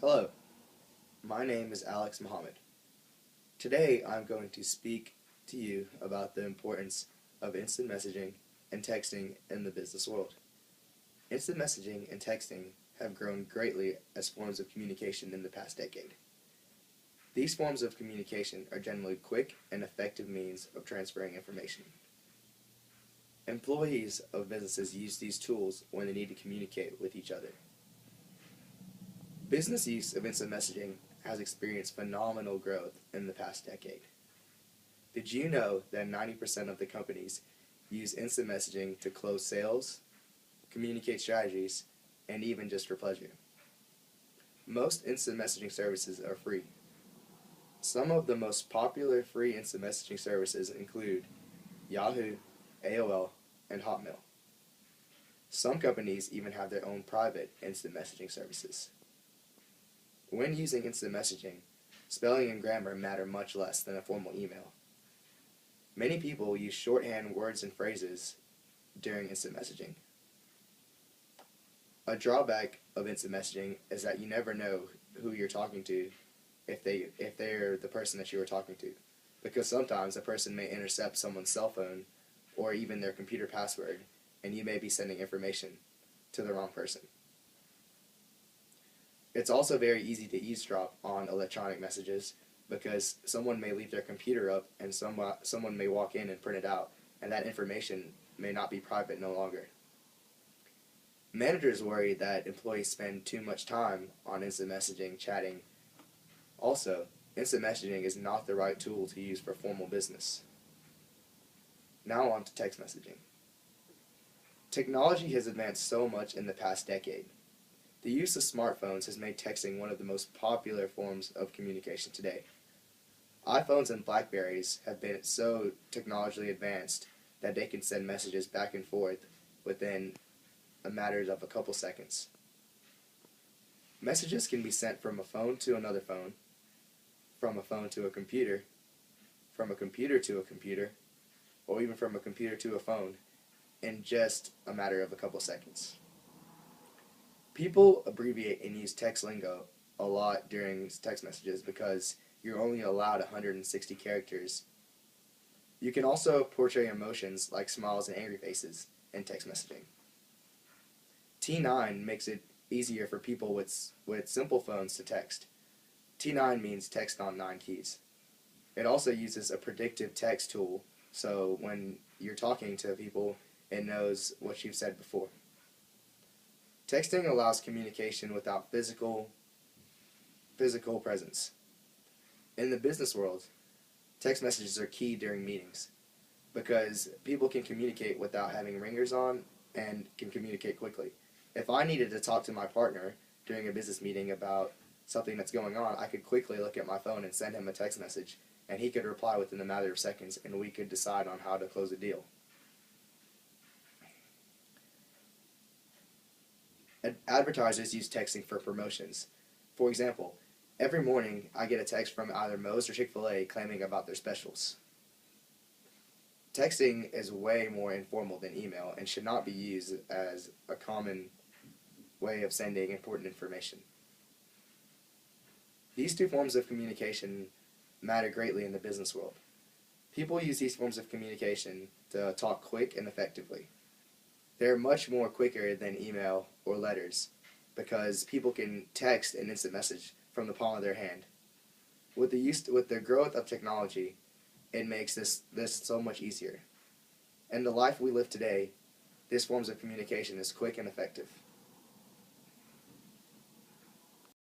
Hello, my name is Alex Mohammed. Today I'm going to speak to you about the importance of instant messaging and texting in the business world. Instant messaging and texting have grown greatly as forms of communication in the past decade. These forms of communication are generally quick and effective means of transferring information. Employees of businesses use these tools when they need to communicate with each other. Business use of instant messaging has experienced phenomenal growth in the past decade. Did you know that 90% of the companies use instant messaging to close sales, communicate strategies, and even just for pleasure? Most instant messaging services are free. Some of the most popular free instant messaging services include Yahoo, AOL, and Hotmail. Some companies even have their own private instant messaging services. When using instant messaging, spelling and grammar matter much less than a formal email. Many people use shorthand words and phrases during instant messaging. A drawback of instant messaging is that you never know who you're talking to if they're the person that you were talking to, because sometimes a person may intercept someone's cell phone or even their computer password, and you may be sending information to the wrong person. It's also very easy to eavesdrop on electronic messages because someone may leave their computer up and someone may walk in and print it out, and that information may not be private no longer. Managers worry that employees spend too much time on instant messaging, chatting. Also, instant messaging is not the right tool to use for formal business. Now on to text messaging. Technology has advanced so much in the past decade. The use of smartphones has made texting one of the most popular forms of communication today. iPhones and Blackberries have been so technologically advanced that they can send messages back and forth within a matter of a couple seconds. Messages can be sent from a phone to another phone, from a phone to a computer, from a computer to a computer, or even from a computer to a phone in just a matter of a couple seconds. People abbreviate and use text lingo a lot during text messages because you're only allowed 160 characters. You can also portray emotions like smiles and angry faces in text messaging. T9 makes it easier for people with simple phones to text. T9 means text on 9 keys. It also uses a predictive text tool, so when you're talking to people, it knows what you've said before. Texting allows communication without physical presence. In the business world, text messages are key during meetings because people can communicate without having ringers on and can communicate quickly. If I needed to talk to my partner during a business meeting about something that's going on, I could quickly look at my phone and send him a text message, and he could reply within a matter of seconds, and we could decide on how to close a deal. Advertisers use texting for promotions. For example, every morning I get a text from either Moe's or Chick-fil-A claiming about their specials. Texting is way more informal than email and should not be used as a common way of sending important information. These two forms of communication matter greatly in the business world. People use these forms of communication to talk quick and effectively. They're much more quicker than email or letters because people can text an instant message from the palm of their hand. With the growth of technology, it makes this so much easier. In the life we live today, these forms of communication is quick and effective.